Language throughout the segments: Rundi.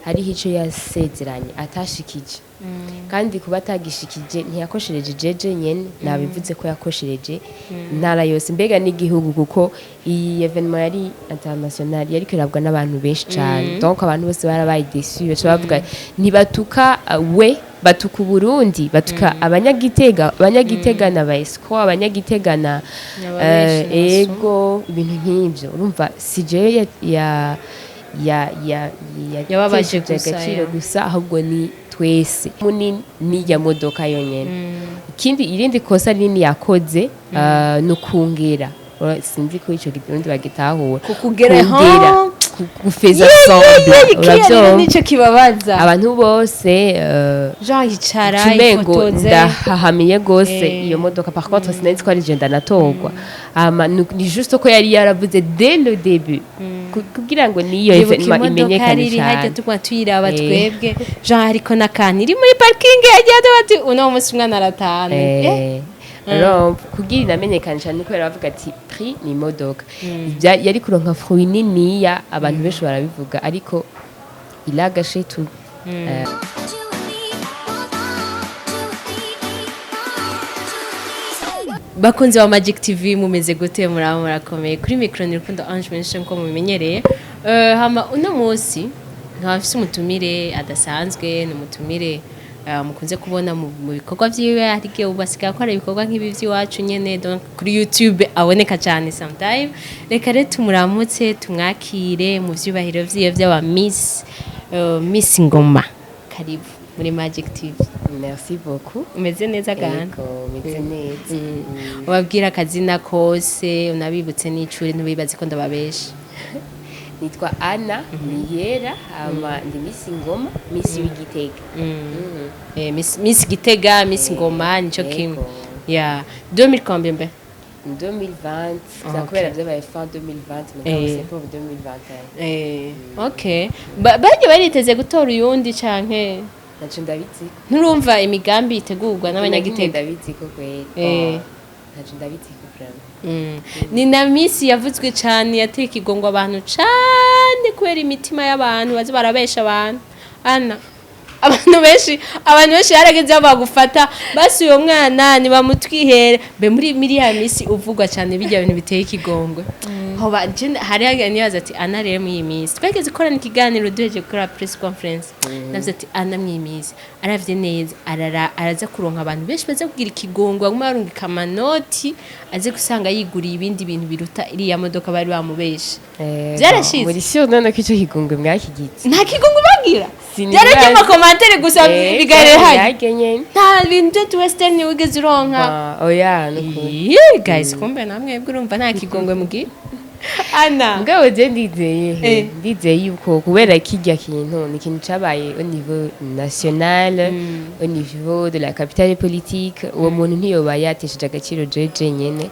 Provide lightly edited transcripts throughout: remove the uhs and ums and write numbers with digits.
hariho ico yasezeranye atashikije kandi kuba atagishikije ntiyakoshereje jeje nyene nabivuze ko yakoshereje intara yose mbega n'igihugu kuko iyi evenement yari international yari kirabwa n'abantu benshi cyane donc abantu bose barabaye déçus baca bavuga ntibatuka we batuka Burundi batuka abanyagitega na baesco abanyagitega na ego ibintu nk'ivyo urumva CJ yababaje agaciro gusa ahubwo ni twese ni ya modoka yonyene ikindi irindi kosa nini yakoze nukungera sinzi ko ico girundi bagitahura kukugera gufeza ensemble uravyo nico kibabaza abantu bose Jean yicara ifotoze ndahahamiye gose iyo modoka par contre sinzi ko ari genda natogwa ni juste ko yari yaravuze dès le début kugira ngo niyo evenement imenyekane cyane hajya tukwa tuyiraba twebwe Jean ariko nakani iri muri parking yagiye bati uno musi umwana aratana kugira inamenyekane cyane ko yaravuga ati prix ni imodoka yari kuronka fruit niniya abantu benshi barabivuga ariko ilagashe tu bakunze wa Magic TV mumeze gute murakomeye kuri micro ni Rukundo Ange mention ko mumenyereye hama uno munsi nkafise umutumire adasanzwe n'umutumire mukunze kubona mu bikorwa vyiwe ariko ubasika ko ari ibikorwa nk'ibi vy'iwacu nyene donc kuri YouTube aboneka cyane sometime reka rero tumuramutse tumwakire mu vyubahiro vyiwe vy'aba Miss Ngoma karibu muri Magic TV. Merci beaucoup. Umeze neza gana? Umeze neza. Wabwira akazina kose unabibutse n'icuri ntubibaze ko ndababesha. Nitwa Anna Niyera ama ndi Miss Ngoma Miss w'Igitega. Miss Gitega Miss Ngoma nico kimwe. Ya 2000 combien be? 2020 zakubera vyabaye fin 2020 mais c'est pour 2021. Okay. Baje bariteze gutora uyundi canke naco ndabizi. Nturumva imigambi itegurwa n'abanyagitega ndabizi ko kwera. Naco ndabizi ko vraiment. Ni na Miss yavuzwe cyane yateka igongo abantu cyane kubera imitima y'abantu bazi barabesha abantu Anna abantu benshi yarageze bagufata basi uyo mwana ni bamutwihere be muri ya Miss uvugwa cyane bijya bintu biteye ikigongwe ho hari yaza ati Anna rero mu Miss twageze korana ikiganiro duheje gukora press conference navuze ati Anna mu Miss aravye neza araza kuronka abantu benshi baza kugira ikigongwe aguma arungika amanoti aze gusanga yiguriye ibindi bintu biruta iriya modoka bari bamubesha byarashize muri sio none ko ico kigongwe mwakigitse nta kigongwe bagira byarajye mu commentaire gusa bigarere hayi nta bintu byo western wigeze uronka oya nukuri guys kumbe namwe urumva nta kigongwe mugi Anna mugabo je ndizeye yuko kubera kijya kintu ni kintu cabaye au niveau national au niveau de la capitale politique uwo muntu ntiyoba yatesheje agaciro jeje nyene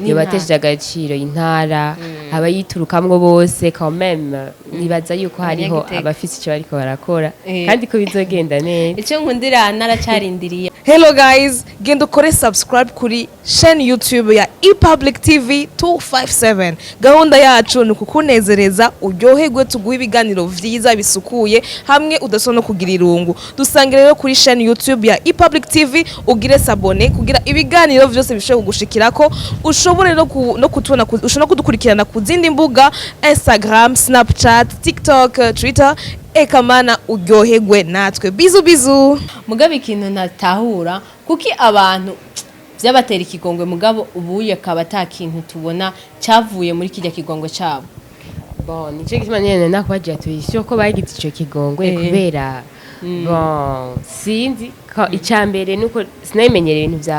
yobatesheje agaciro intara abayiturukamwo bose quand même nibaza yuko hariho abafise ico bariko barakora kandi ko bizogenda neza ico nkundira naracarindiriye. Hello guys, genda ukore subscribe kuri chaîne YouTube ya ePublic TV 257. Gahunda yacu ni kukunezereza uryoherwe tuguha ibiganiro vyiza bisukuye hamwe udasona kugira irungu. Dusange rero kuri chaîne YouTube ya ePublic TV ugire sabone kugira ibiganiro vyose bishobora kugushikirako ushobore no kutubona ushobora kudukurikirana ku zindi mbuga Instagram, Snapchat, TikTok, Twitter. Eka mana uryoherwe natwe bizu mugabe ikintu natahura kuki abantu vyabatera ikigongwe mugabo ubuye akaba atakintu tubona cyavuye muri kijya kigongwe cyabo. Bon nico gituma nakwaje tuyisho ko bagize ico kigongwe kubera bon sinzi ko icambere nuko sinayimenyereye ibintu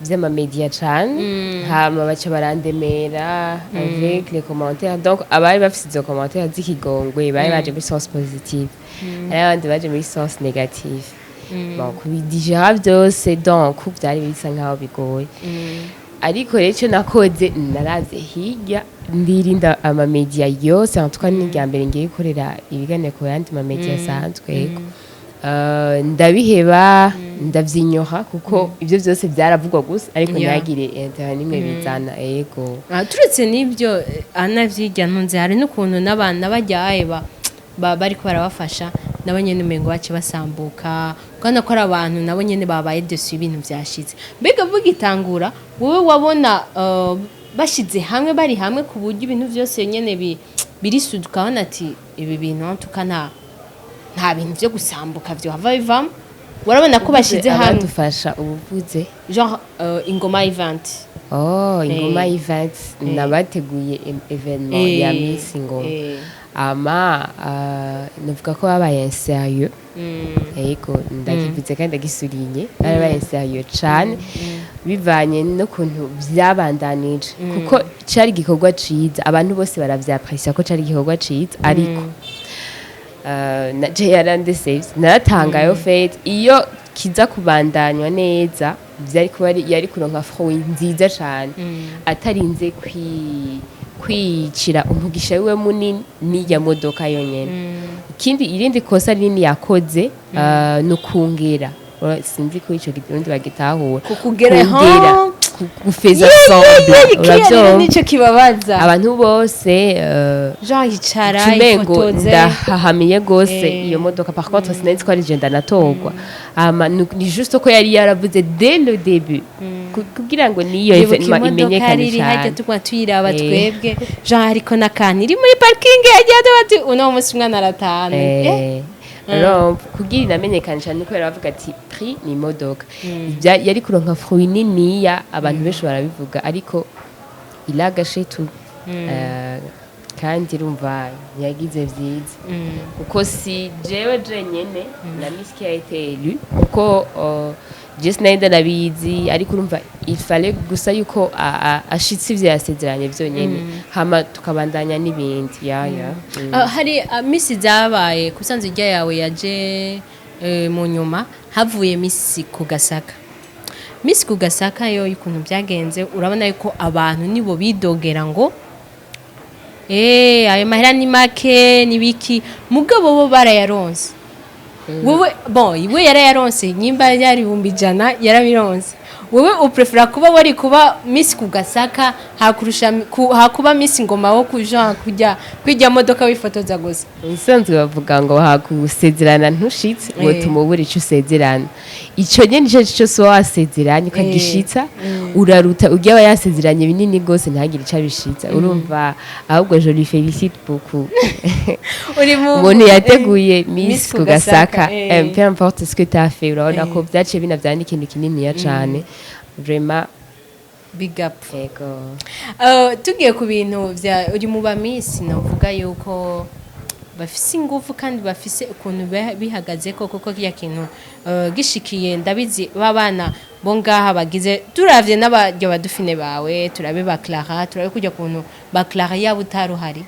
vy'amamedia cyane hama baca barandemera avec les commentaires donc abari bafite izo commentaires z'ikigongwe bari baje muri sens positive abandi baje muri sens négative bon kubidijara byose donc byari bisa nkaho bigoye ariko rero icyo nakoze naraze hirya ndirinda amamedia yose en tout cas n'irya mbere ngiye gukorera ibiganiro ku yandi mamedia asanzwe ndabiheba ndavyinyora kuko ivyo byose byaravugwa gusa ariko ntagire internet nimwe bizana yego turetse n'ibyo anavyijya ntunze hari n'ukuntu n'abana bajyaye bariko barabafasha nabo nyene umengo bace basambuka kandi ko ari abantu nabo nyene babaye dessus ibintu vyashize mbega bugitangura wowe wabona bashize hamwe bari hamwe ku buryo ibintu vyose nyene birisuduka hona ati ibi bintu tukana nta bintu vyo gusambuka vyo hava bivamo warabona ko bashize hamwe abadufasha ubuvuze genre ingoma event ingoma event nabateguye evenement ya Miss Ingoma ama navuga ko babaye sérieux yego ndakivuze kandi ndagisuriye babaye sérieux cyane bivanye no kuntu byabandanije kuko cyari gikorwa ciza abantu bose baravyapreciate ko cyari gikorwa ciza ariko na Yarande saves naratangayo fate iyo kiza kubandanywa neza byari kuba yari kuronka fruit nziza cyane atarinze kwicira umugisha wiwe munini nijya modoka yonyene ikindi irindi kosa rinini yakoze nukungera sinzi ko ico girundi bagitahura kukugera gufeza sombe uravyo nico kibabaza abantu bose Jean yicara ifotoze ndahahamiye gose iyo modoka par contre sinzi ko ari genda natogwa ama ni juste ko yari yaravuze dès le début kugira ngo niyo evenement imenyekane cyane hajya tukwa tuyiraba twebwe Jean ariko nakani iri muri parking yagiye bati uno musi mwana aratahana kugira inamenyekane cyane ko yaravuga ati prix ni modoka yari kuronka fruit niniya abantu benshi barabivuga ariko ilagashe tu kandi urumva yagize vyiza kuko si jewe nyene na Miss qui a été élue kuko just naida nabizi ariko urumva il fallait gusa yuko ashitse ivyo yasezeranye vyonyene hama tukabandanya n'ibindi hari Miss zabaye kusanze irya yawe yaje mu nyuma havuye Miss ku Gasaka Miss ku Gasaka yo ikuntu byagenze urabona yuko abantu nibo bidogera ngo ayo mahera ni make nibiki mugabo bo barayaronse wowe iwe yarayaronse nyimba yari 100 yarabironse wowe uprefera kuba wari kuba Miss ku Gasaka hakuba Miss Ingoma wo kuja kujya modoka wifotoza gusa usanzwe bavuga ngo hakusezerana ntushitse ngo tumubure ico usezerana ico nyene nico cyose wasezeranye ukagishitsa uraruta ujya yasezeranye binini gose ntagire ico bishitsa urumva ahubwo je lui félicite beaucoup uri umuntu yateguye Miss ku Gasaka peu importe ce que tu as fait urabona ko byace binavyana ikintu kinini ya cane vraiment big up tugiye ku bintu vya uri mu ba Miss navuga yuko bafise ingufu kandi bafise ukuntu bihagaze koko kiya kintu gishikiye ndabizi babana bo ngaha bagize turavye n'abaryo badufine bawe turabe ba Clara turabe kujya kuntu ba Clara yabo utaruhari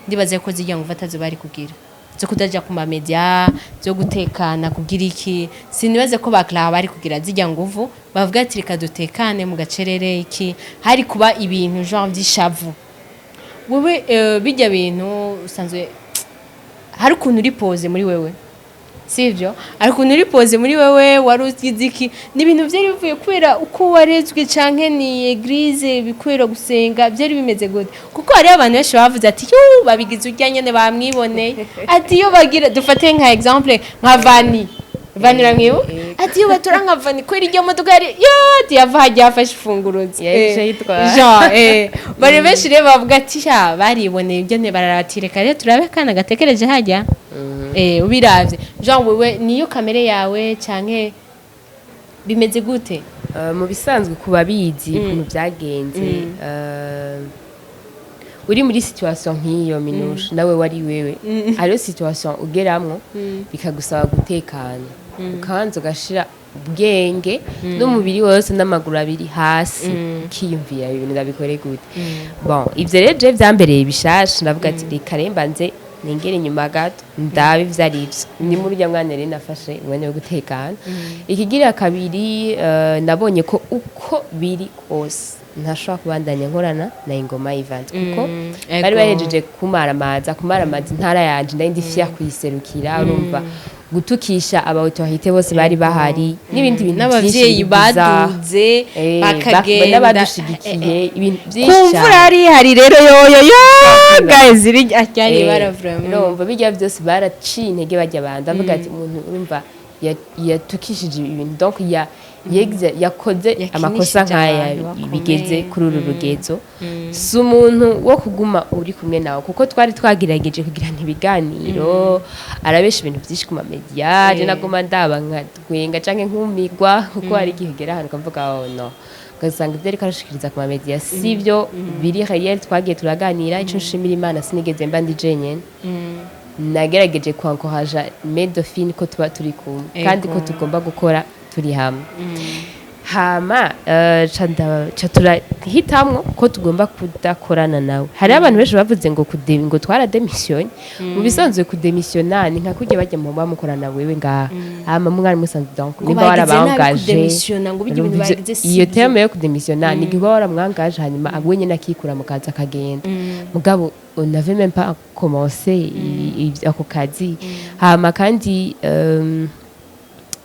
ndibaze ko zijya ngo fatazo bari kugira zo kudaja ku ma media zo gutekana kugira iki sinibaze ko ba Clara bari kugira zijya nguvu bavuga ati reka dutekane mu gacerere iki hari kuba ibintu genre vy'ishavu wewe bijya bintu usanzwe hari ukuntu uri pose muri wewe sivyo hari ukuntu uri pose muri wewe warugize iki ni ibintu byari bivuye kwera uko warezwe canke ni eglise bikwera gusenga byari bimeze gute kuko hari abantu benshi bavuze ati yo babigize urya nyene bamwiboneye ati yo bagira dufate nka exemple nka Vani ramwibu ati yo batora nka Vani kwera iryo modoka yari yo yava hajya afashe ifunguruzi bari benshi rero bavuga ati sha bariboneye ibyo ne bararatireka rero turabe kana gatekereje hajya ubiravye Jean wewe niyo kamere yawe canke bimeze gute mu bisanzwe kuba bizi ukuntu byagenze uri muri situation nk'iyo minusha nawe wari wewe ariyo situation ugeramwo bikagusaba gutekana ukanza ugashira ubwenge n'umubiri wose n'amaguru abiri hasi ukiyumvira ibintu ndabikore gute bon ivyo rero je vyambereye bishasha ndavuga ati reka rembanze ningere inyuma gato ndabe vyarivyo ni muri rya mwana rero nafashe umwanya wo gutekana ikigira kabiri nabonye ko uko biri kose ntashobora kubandanya nkorana na Ingoma event kuko bari bahejeje kumaramaza intara yanje ndindi fiya kuyiserukira urumva gutukisha abautorité bose bari bahari n'ibindi bintu n'abavyeyi baduze bakagenda n'abadushigikiye ibintu byinshi kumvura hari rero yoyo guys iri acyari bara vraiment urumva bijya byose baraciye intege bajya abandi avuga ati umuntu urumva yatukishije ibintu donc yakoze amakosa nk'aya bigeze kuri uru rugezo si umuntu wo kuguma uri kumwe nawe kuko twari twagerageje kugira ibiganiro arabesha ibintu byinshi ku mamediya je naguma ndaba nkatwenga canke nkumigwa kuko hari igihe ugera ahantu ukavuga oh no ugasanga ibyo ariko arashikiriza ku mamediya sivyo biri réel twagiye turaganira ico nshimira Imana sinigeze mba ndi jenyene nagerageje kwankoraja Medofine ko tuba turi kumwe kandi ko tugomba gukora turi hamwe hama turahitamwo ko tugomba kudakorana nawe hari abantu benshi bavuze ngo twarademisiyonye mu bisanzwe kudemisiona ni nka kujya bajya mu bamukorana wewe ngaha hama mwari musanzwe donc niba warabangaje iyo terme yo kudemisiona ni giba waramwangaje hanyuma agwenye nakikura mu kazi akagenda mugabo on n'avait même pas commencé ako kazi hama kandi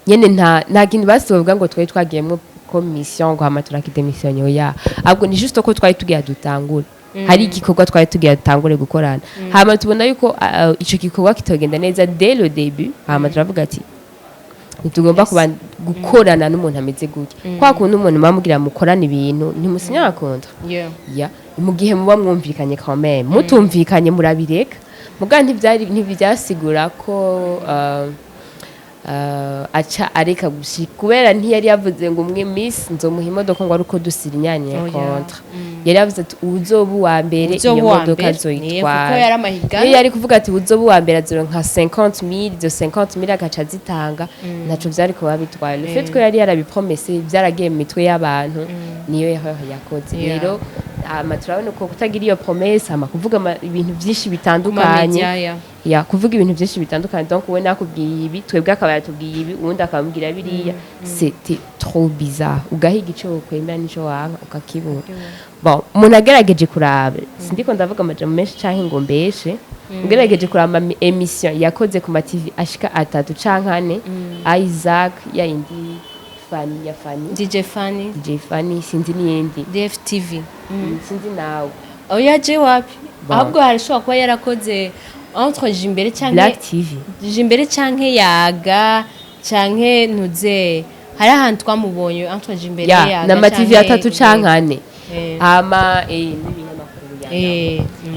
nyene nta kintu basovuga ngo twari twagiyemo commission ngo hama turakidemission oya ahubwo ni juste ko twari tugiye dutangura hari igikorwa twari tugiye dutangure gukorana hama tubona yuko ico gikorwa kitogenda neza dès le début hama turavuga ati ntitugomba gukorana n'umuntu ameze gutya kwa kuntu umuntu bamugira mukorana ibintu ntimusinya kontra mu gihe muba mwumvikanye quand même mutumvikanye murabireka muga ntibyasigura ko aca areka gushika kubera ntiyari yavuze ngo umwe miss nzomuha imodoka ngo aruko dusirinyanye kontra yari yavuze ati uzobu wa mbere iyo modoka zoyitwara iyo yari kuvuga ati uzobu wa mbere azoronka 50,000 izo 50,000 agaca zitanga naco vyari kuba bitwaye le fait ko yari yarabipromese byaragiye mu mitwe y'abantu niyo yakoze rero turabona ko kutagira iyo promesse ama kuvuga ibintu byinshi bitandukanye kuvuga ibintu byinshi bitandukanye donc we nakubwiye ibi twebwe akaba yatubwiye ibi ubundi akamubwira biriya c'était trop bizarre ugahiga ico kwemera nico wanka ukakibura bon umuntu agerageje kuraba sindiko ndavuga amajambo menshi canke ngo mbeshe ugerageje kuraba emission yakoze ku ma TV ashika 3 canke 4 Isaac ya indi DJ Fanny sinzi niyindi DFTV sinzi nawe oya je wapi ahubwo harashobora kuba yarakoze entre Jimbere canke Black TV Jimbere canke Yaga canke ntuze hari ahantu twamubonye entre Jimbere Yaga na ma TV 3 canke 4 ama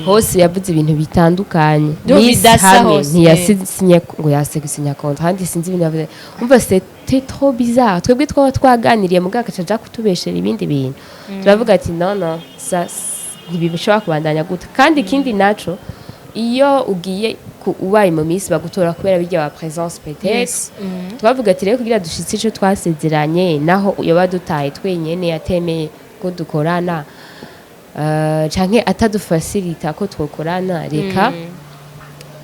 hose yavuze ibintu bitandukanye ntiyasinya ngo yasigusinya kontra kandi sinzi ibintu yavuze umva c'était trop bizarre twebwe twaba twaganiriye mugaka caja kutubeshera ibindi bintu turavuga ati non ça ntibishobora kubandanya gute kandi ikindi naco iyo ugiye ubaye mu minsi bagutora kubera bijya wa présence peut-être twavuga ati rero kugira dushitse ico twasezeranye naho yoba dutaye twenyene yatemeye ko dukorana canke atadufacilita ko twokorana reka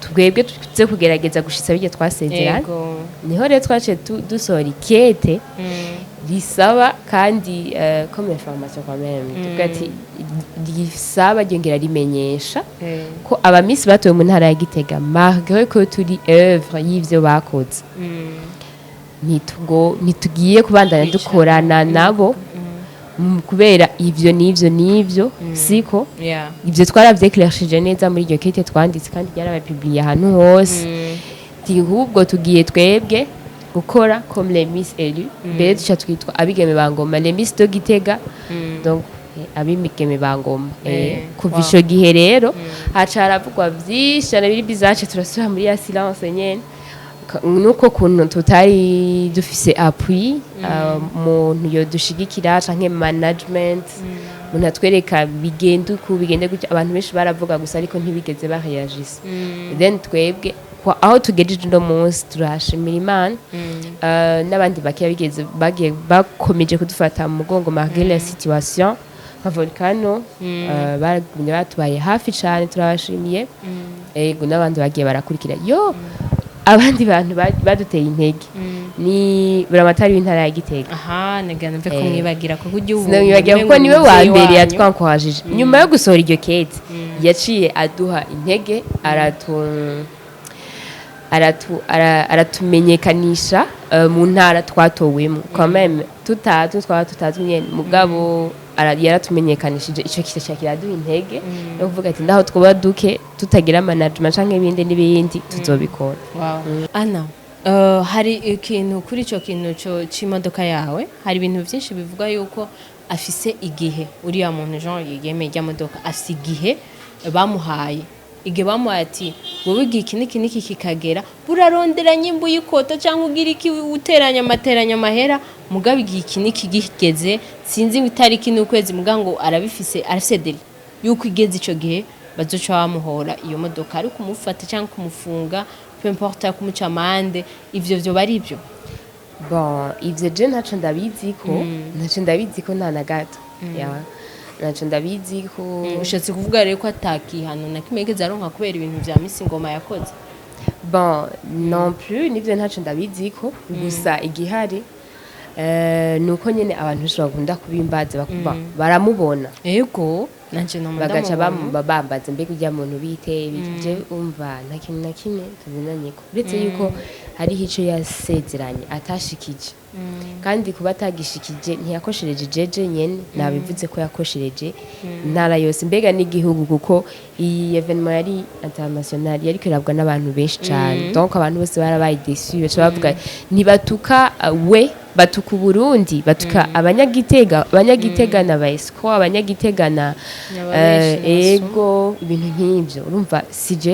twebwe tuze kugerageza gushitsa bijye twasezerana niho rero twace dusohora ikete risaba kandi comme information quand même tugati risaba ryongera rimenyesha ko abamisi batoye mu ntara ya Gitega malgré que turi œuvre y'ivyo bakoze nitugiye kubandanya dukorana nabo kubera ivyo nivyo siko ivyo twaravyeklashije neza muri iryo kete twanditse kandi byarabapubliye ahantu hose ahubwo tugiye twebwe gukora comme les Miss élus mbere duca twitwa abigeme bangoma les Miss de Gitega donc abimigeme bangoma kuva ico gihe rero haca haravugwa vyinshi cyane biri bizace turasubira muri ya silence nyene nuko kuntu tutari dufise appui umuntu yo dushigikira canke management umuntu atwereka bigende gutya abantu benshi baravuga gusa ariko ntibigeze bareagisa then twebwe aho tugejeje no munsi turashimira Imana n'abandi bagiye bakomeje kudufata mu mugongo malgré la situation nka Volcano batubaye hafi cyane turabashimiye ego n'abandi bagiye barakurikira abandi bantu baduteye intege ni buramatari w'intara ya Gitega negana mve kumwibagira ko kugiye nibagira kuko niwe wa mbere yatwankwajije nyuma yo gusohora iryo kete yaciye aduha intege aratumenyekanisha mu ntara twatowemo quand même tutazi nyene mugabo yaratumenyekanishije ico kica kiraduha intege yo kuvuga ati ndaho twoba duke tutagira management canke ibindi n'ibindi tuzobikora. Ana hari ikintu kuri ico kintu c'imodoka yawe hari ibintu byinshi bivuga yuko afise igihe uriya muntu Jean yemeye rya modoka afise igihe bamuhaye igihe bamuhaye ati wowe igihe iki niki kikagera burarondera nyimbu y'ikota cyangwa ugira iki uteranya amahera mugabe igihe iki niki gihigeze sinzi itariki n'ukwezi mugango arabifise deli yuko igeze ico gihe bazoca bamuhora iyo modoka ari kumufata cyangwa kumufunga peu importe kumuca amande ivyo bari byo. Bon, ivyo je ntaco ndabizi ko nta na gato. Ntaco ndabizi ko ushatse kuvuga rero ko atakihano na kimwe kigeze aronka kubera ibintu vya Miss Ngoma yakoze. Bon, non plus nivyo ntaco ndabizi ko gusa igihari nuko nyene abantu bakunda kubimbaza bakuba baramubona. Yego nanje no bagaca bambaza mbega ujya muntu bite bije umva nta kintu na kimwe tubinanye ko uretse yuko hari ico yasezeranye atashikije kandi kuba atagishikije ntiyakoshereje jeje nyene nabivuze ko yakoshereje intara yose mbega n'igihugu kuko iyi evenement yari international yari kwirabwa n'abantu benshi cyane donc abantu bose barabaye déçus baca bavuga ntibatuka we batuka Burundi batuka abanyagitega na baesco abanyagitega na ego ibintu nk'ibyo urumva CJ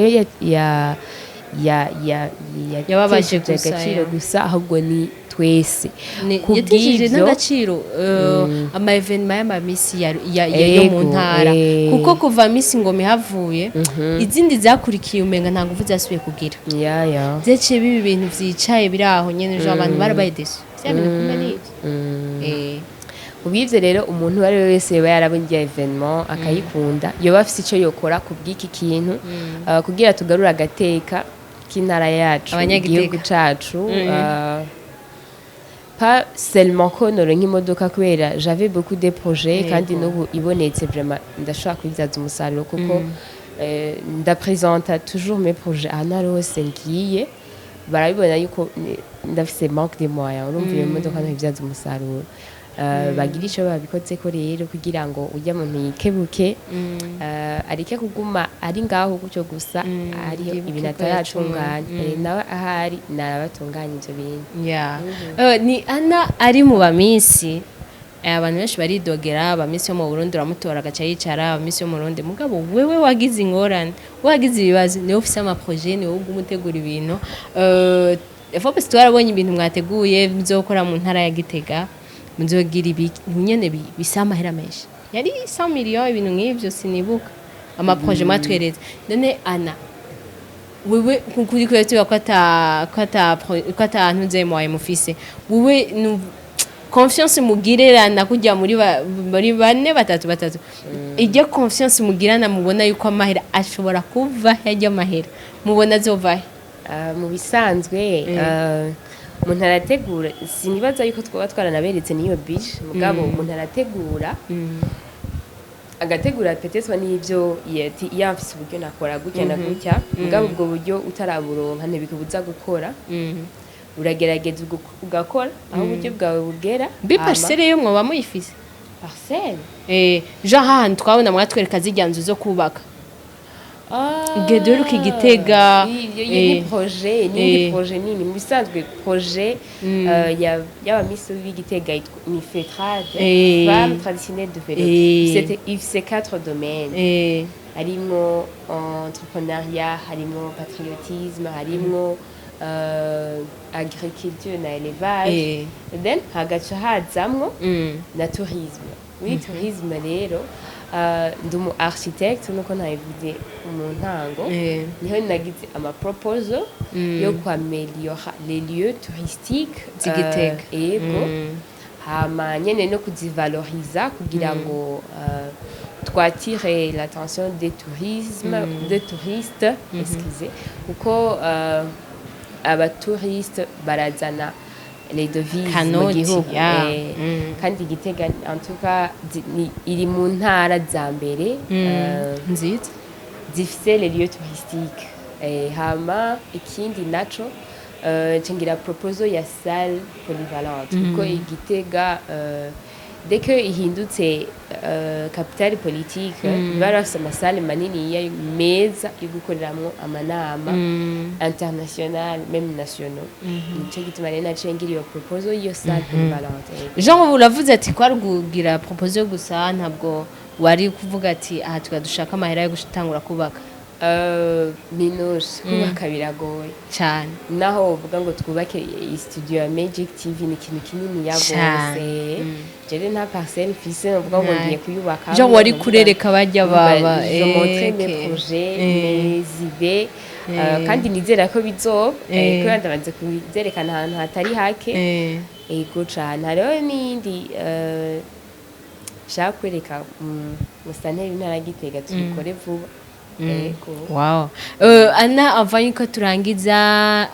yababaje agaciro gusa ahubwo ni twese yatishije n'agaciro ama evenement y'amamisi yo mu ntara kuko kuva Miss Ngoma havuye izindi zakurikiye umenga nta nguvu zasubiye kugira zece bibi bintu vyicaye biraho nyene jo abantu barabaye desu cyabintu kumbe n'ivyo ubivye rero umuntu wari wese yaba yarabonye evenement akayikunda yoba afise ico yokora kubw'iki kintu kugira tugarura agateka k'intara yacu igihugu cacu pas seulement ko noronka imodoka kubera j'avais beaucoup de projets kandi n'ubu ibonetse vraiment ndashaka kubyaza umusaruro kuko ndapresenta toujours mes projets ahantu hari hose ngiye barabibona yuko ndafise manque de moyens urumva iyo modoka ntibyaza umusaruro bagira ico babikoze ko rero kugira ngo ujya muntu yikebuke arike kuguma ari ngaho gucyo gusa ari ibintu atayacunganya nawe ahari narabatunganya ivyo bintu ni Ana ari mu bamisi abantu benshi baridogera abamisi yo mu Burundi ramutora agaca yicara abamisi yo mu Burundi mugabo wewe wagize ingorane wagize ibibazo ni office ama projet ni wo gumutegura ibintu FOPS twarabonye ibintu mwateguye bizokora mu ntara ya Gitega muzogira ibintu nyene bisama hera menshi yari 100 millions ibintu nk'ivyo sinibuka ama projet matwereze none Ana wewe kuri kwetwa kwata ntuze mwaye mufise wewe confiance mugirerana kujya muri bane batatu ijya confiance mugirana mubona yuko amahera ashobora kuva yajya amahera mubona zova mu bisanzwe umuntu arategura sinibaza yuko twaba twaranaberetse niyo biche mugabo umuntu arategura agategura peteswa n'ibyo yafise uburyo nakora gutya na gutya mugabo ubwo buryo utaraburonka ntibikubuza gukora uragerageza ugakora aho uburyo bwawe bugera bi parcelle yo mwoba muyifise parcelle jean hantu twabona mwatwereka zijyanzu zo kubaka Geduruka Igitega ni projet nini mu bisanzwe projet yaba Miss w'Igitega ni Fetrade femme traditionnelle de vélo c'est 4 domaines harimo entrepreneuriat harimo patriotisme harimo agriculture na élevage then hagaca hazamwo na tourisme muri tourisme rero ndumu architecte nuko nabivuze mu ntango niho nagize ama proposal yo kwameliora les lieux touristiques z'Igitega ego hama nyene no kuzivaloriza kugira ngo twatire l'attention des touristes excusez kuko abatouristes barazana les devises mu gihugu kandi Gitega en tout cas iri mu ntara za mbere nziza zifise les lieux touristiques hama ikindi naco cengira proposal ya salle polyvalente kuko Igitega dès que ihindutse capitale politique bari bafise amasale manini meza yo gukoreramwo amanama international même nationaux nico gituma rero naciye ngira iyo proposal y'iyo salle polyvalente Jean uravuze ati kwari kugira proposal gusa ntabwo wari kuvuga ati aha dushaka amahera yo gutangura kubaka minuje kubaka biragoye cyane naho uvuga ngo twubake studio ya Magic TV ni ikintu kinini yagose jere nta parcelle mfise uvuga ngo ngiye kuyubaka Jean wari kurereka bajya baba je montre mes projets mes idées kandi nizera ko bizoba kubera ndabanze kuzerekana ahantu hatari hake ego cyane hariho n'indi shaka kwereka musanteri ntara Gitega tubikore vuba. Wow. Ana avanye ko turangiza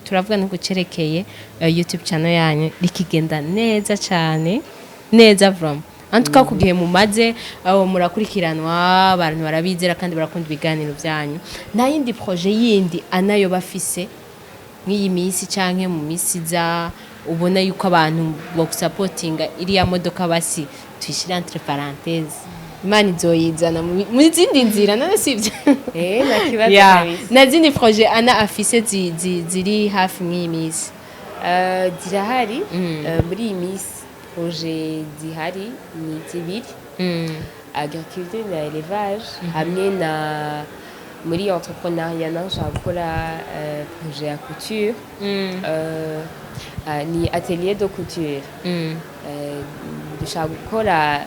turavuga no gucerekeye YouTube channel yanyu likigenda neza cyane neza from antuka kugihe mumaze murakurikiranwa abantu barabizera kandi barakunda ibiganiro byanyu nta yindi projet yindi anayo bafise nk'iyi minsi canke mu minsi za ubona yuko abantu bo supportinga iriya modoka basi tuyishira entre parenthèses Imana izoyizana mu zindi nzira none sivyo nakibaza kabisa na zindi projet ana afise ziri hafi mw'iyi minsi zirahari muri iyi minsi projet zihari ni zibiri agriculture na élevage hamwe na muri entrepreneuriat naho nshaka gukora projet ya couture ni atelier de couture dushaka gukora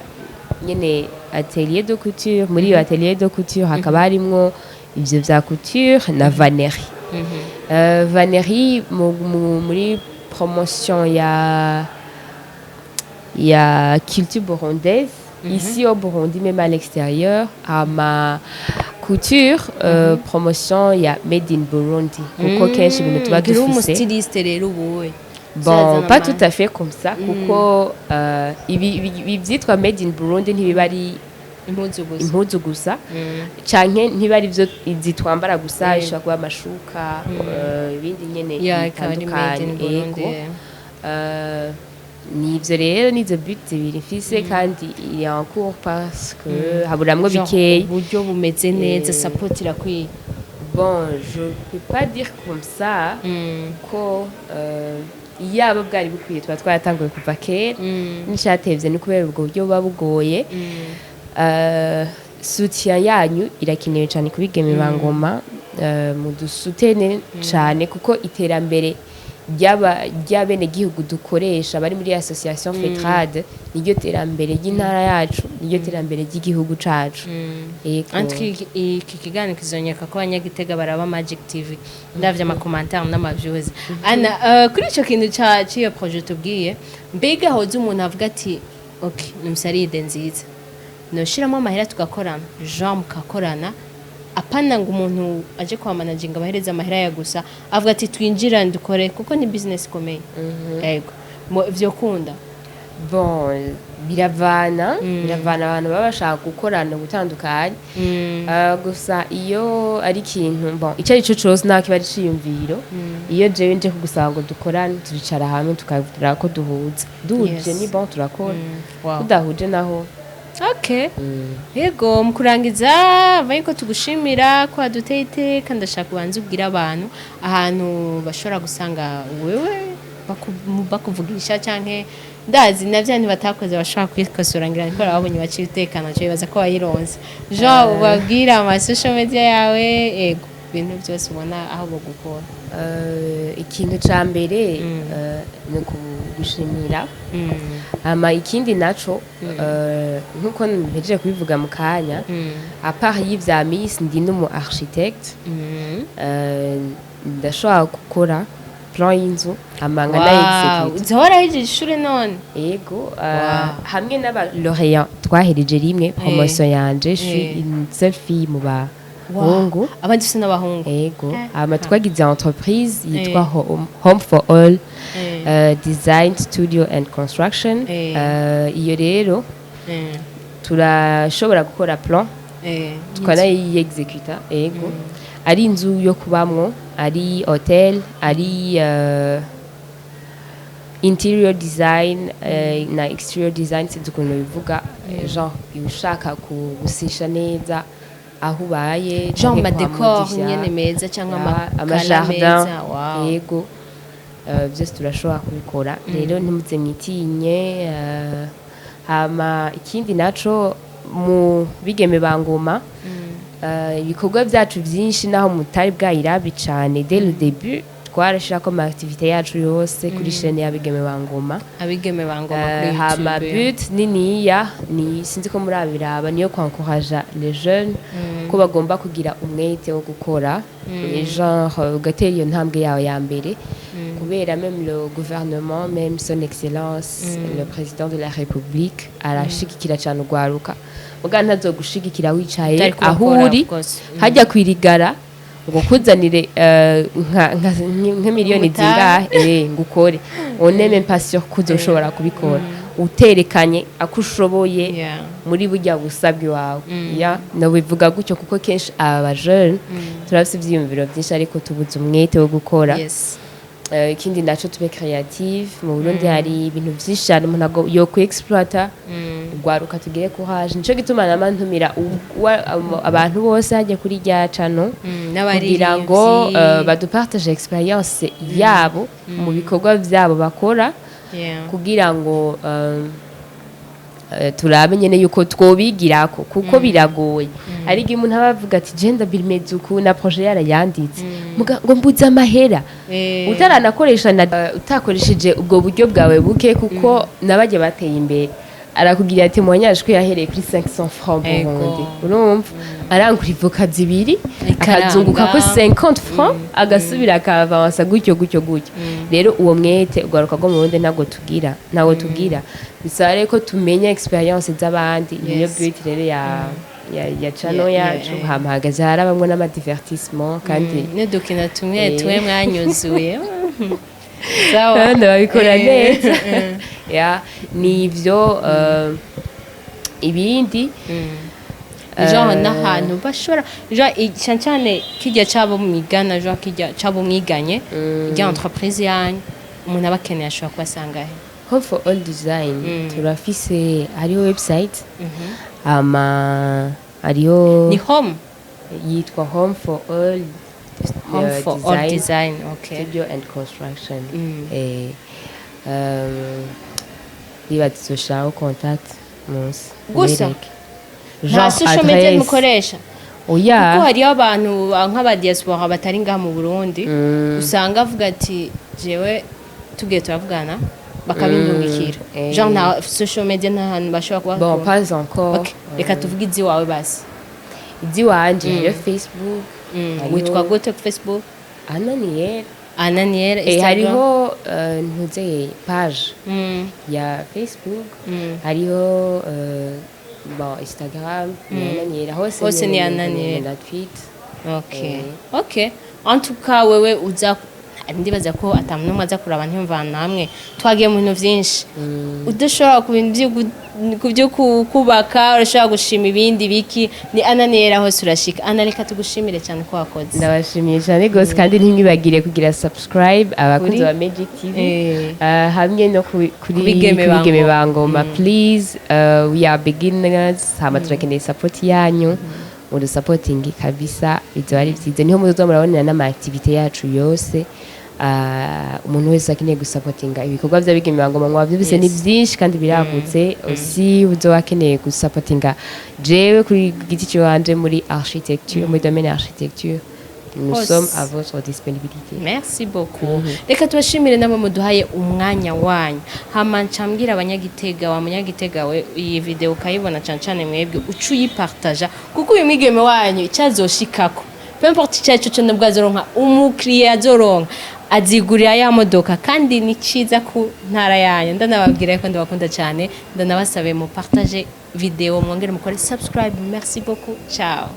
nyene atelier de couture muri iyo atelier de couture hakaba harimwo ivyo vya couture na vannerie vannerie muri promotion ya culture burundaise ici au Burundi même à l'extérieur à ma couture promotion ya made in Burundi kuko kenshi ibintu tuba dufise styliste rero wowe bon pas tout à fait comme ça kuko ibi byitwa made in Burundi ntibiba ari impuzu gusa canke ntibari byo zitwambara gusa ishobora kuba amashuka ibindi nyene bitandukanye nivyo rero nizo but zibiri mfise kandi il en cours parce que haburamwo bikeye uburyo bumeze neza support irakwiye bon je peux pas dire comme ça ko iyaba bwari bukwiye tuba twaratanguye kuva kera n'icatevye ni kubera ubwo buryo buba bugoye soutien yanyu irakenewe cyane kubigeme bangoma mu dusutene cyane kuko iterambere ry'abene gihugu dukoresha bari muri association FETRAD niryo terambere ry'intara yacu niryo terambere ry'igihugu cacu iki kiganiro kizonyeka ko abanyagitega baraba Magic TV ndavye amakommentaire n'amaviews ana kuri ico kintu c'iyo projet tubwiye mbega hoze umuntu avuga ati okay numusaride nziza noshiramo amahera tugakorana Jean mukakorana apana ngo umuntu aje kwa managinga bahereza amahera ya gusa avuga ati twinjira ndukore kuko ni business ikomeye yego vyo kunda bon biravana abantu baba bashaka gukorana gutandukanye gusa iyo ari ikintu bon icyo arico cyose nta kiba ari ciyumviro iyo jewe nje kugusaba ngo dukorane turicara hamwe tukavuga ko duhuje ni bon turakora tudahuje naho okay yego mukurangiza bayiko tugushimira ko aduteye iteka ndashaka kubanza ubwira abantu ahantu bashobora gusanga wewe bakuvugisha canke ndazi navyo ntibatakoze bashaka kwikosora ngira ko babonye baciye utekana cyo bibaza ko wayironze Jean ubabwira ama social media yawe yego ibintu byose ubona aho bogukora ikintu ca mbere ni kugushimira ama ikindi naco nkuko mpejeje kubivuga mu kanya a part y'ivya Miss ndi n'umu architecte ndashobora gukora plan y'inzu amanga na execute zahora hije ishure none yego hamwe n'aba lauréat twahereje rimwe promotion yanje je suis une seule fille mu ba hungu abandi se n'abahungu yego twagize entreprise yitwa Home for All Design Studio and Construction iyo rero turashobora gukora plan tukanayi executa yego ari inzu yo kubamwo ari hotel ari interior design na exterior design sinzi ukuntu bivuga genre ushaka gusisha neza aho ubaye genre amadecor nyene meza cyangwa amakala meza yego byose turashobora kubikora rero ntimuze mwitinye hama ikindi naco mu bigeme bangoma ibikorwa byacu byinshi naho mutari bwayirabi cyane dès le début twarashaka ama activité yacu yose kuri chaîne y'abigeme bangoma kuri hama but niniya ni sinzi ko muri abiraba niyo kwankoraja les jeunes ko bagomba kugira umwete wo gukora genre ugatera iyo ntambwe yawe ya mbere kubera même le gouvernement même son excellence le président de la république arashigikira cyane ugwaruka muga ntazogushigikira wicaye aho uri hajya kwirigara ngo kuzanire nka miliyoni zingahe ngukore on est même pas sûr kuzoshobora kubikora uterekanye akushoboye muri burya busabwe wawe ya no bivuga gutyo kuko kenshi aba jeune turafite ivyiyumviro byinshi ariko tubuze umwete wo gukora ikindi naco tube creative mu Burundi hari ibintu byinshi cyane umuntu yo kuexploiter ugwaruka tugire courage nico gituma namantumira abantu bose hajye kuri rya cano kugira ngo badupartage experience yabo mu bikorwa byabo bakora kugira ngo turabe nyene yuko twobigirako kuko biragoye ari igihe umuntu abavuga ati genda birimeze uku na projet yarayanditse ngo mbuze amahera utaranakoresha utakoresheje ubwo buryo bwawe buke kuko nabajye bateye imbere arakugira ati moyage ko yahereye kuri 500 francs Burundi urumva arangura ivoka zibiri akazunguka ko 50 francs agasubira akavansa gutyo rero uwo mwete ugaruka go mu Burundi ntago tugira bisare ko tumenya experience z'abandi niyo but rero ya channel yacu hamahagaze harabamwe n'amadivertissement kandi ne dokina tumwe mwanyuzuye kandi babikora neza nivyo ibindi genre n'ahantu bashobora genre cyane kijya cyabo mwigana genre kijya cyabo mwiganye ijya entreprise yanyu umuntu abakeneye ashobora kubasanga he Home for All Design turafise hariho website hariho ni home yitwa Home for All Design okay Studio and Construction bibatisha contact munsi gusa nta social media mukoresha kuko hariyo abantu nk'abadiaspora batari ngaha mu Burundi usanga avuga ati jewe tugiye turavugana bakabindungikira genre nta social media ntahantu bashobora kuba bon pas encore reka tuvuge izi wawe basi izi wanje hariyo Facebook witwa gute ku Facebook Ananiel hariho ntuze page ya Facebook hariho bon Instagram Ananiel hose ni Ananiel na Twitter okay en tout cas wewe uza ndibaza ko atamwe aza kuraba ntiyumvana hamwe twagiye mu bintu byinshi udashobora kubyo kubaka urashobora gushima ibindi biki ni Ananiel hose urashika Anareka tugushimire cyane ko wakoze ndabashimiye cyane gose kandi ntimwibagire kugira subscribe abakunzi ba Magic TV hamwe no kuri Bigeme Bangoma please we are beginners hama turakeneye support yanyu muri supporting kabisa ibyo ari byiza niho muzo murabonera n'ama activity yacu yose umuntu wese akeneye gusupportinga ibikorwa bya Bigeme Bangoma mwavyo bise ni byinshi kandi biragutse aussi uzo wakeneye gusupportinga jewe kuri giti cyanje muri architecture muri domaine architecture nous sommes à votre disponibilité merci beaucoup reka tubashimire nabo muduhaye umwanya wanyu hama ncambwira abanyagitega wa munyagitega we iyi video ukayibona cyane mwebwe ucuyipartager kuko uyu mwigeme wanyu cyazoshikako peu importe icyacu cyo nabwo azoronka umukiriya azoronka azigurira ya modoka kandi ni ciza ku ntara yanyu ndanababwira ko ndabakunda cyane ndanabasabe mu partager video mwongere mukore subscribe merci beaucoup ciao